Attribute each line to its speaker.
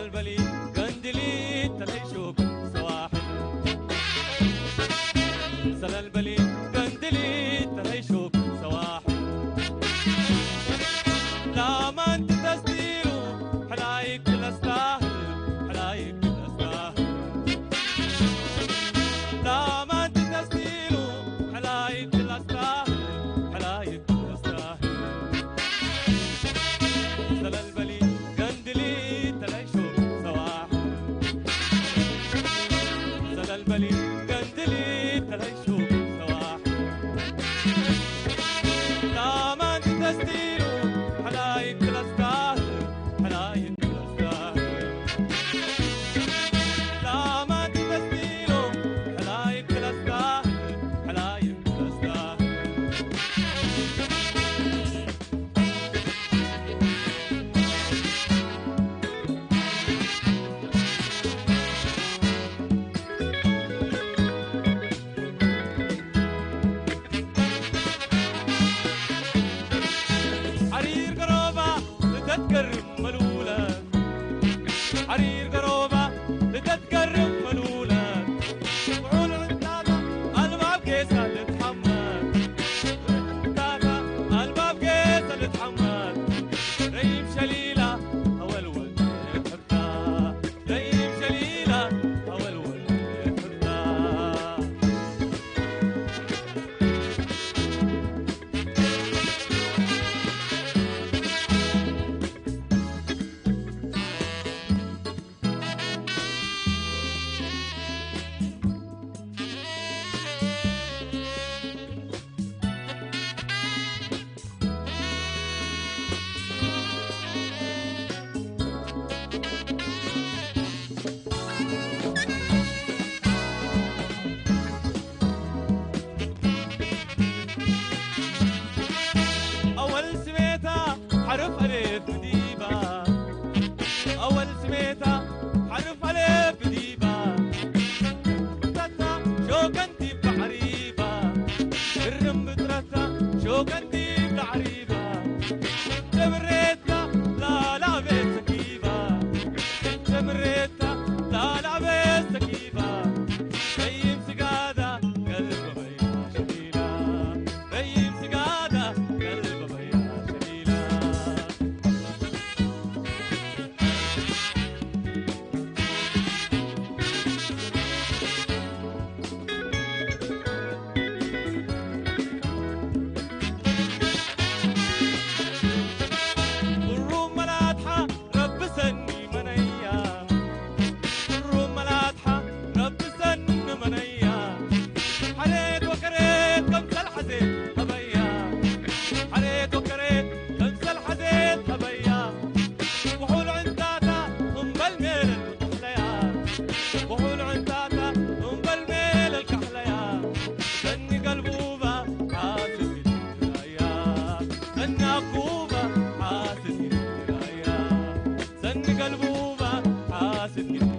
Speaker 1: سلالبلي قندلي تليشوك سواحل سلالبلي قندلي تليشوك سواحل لا ما انت تستيلو حلايك تلستاهل حلايك تلستاهل لا ما انت تستيلو حلايك تلستاهل حلايك تلستاهل سلالبلي قندلي تليشوك سواحل سلالبلي قندلي تليشوك سواحل لا ما انت تستيلو حلايك تلستاهل حلايك تلستاهل لا ما انت تستيلو حلايك تلستاهل حلايك تلستاهل عرير قروبة لتتكرم ملولك عرير قروبة لتتكرم ملولك وعول عندنا الباب كيسة تتحمل عندنا الباب كيسة تتحمل ريم شليلة هو الولد يحبها ريم شليلة هو الولد يحبها أول سميتها حرف ألف ديبة أول سميتها حرف ألف ديبة تتا شوك أنتي بعريبة الرم بترتا شوك أنتي بعريبة تمريتها لا لا بيت سكيبة تمريتها لا لا بيت سكيبة ريم سقادة قلب بيها شليلة ريم سقادة قلب بيها شليلة والروم ملاطحة رب سني منيا والروم ملاطحة رب سن منيا حريت وكريت كمسل حزيت هبيا حريت وكريت كمسل حزيت هبيا وحول عنداتا ام بالميل الكحليا وحول عنداتا ام بالميل الكحليا سني قلبوبة حاسس بالدرايا سني عقوبة حاسس بالدرايا سني قلبوبة حاسس بالدرايا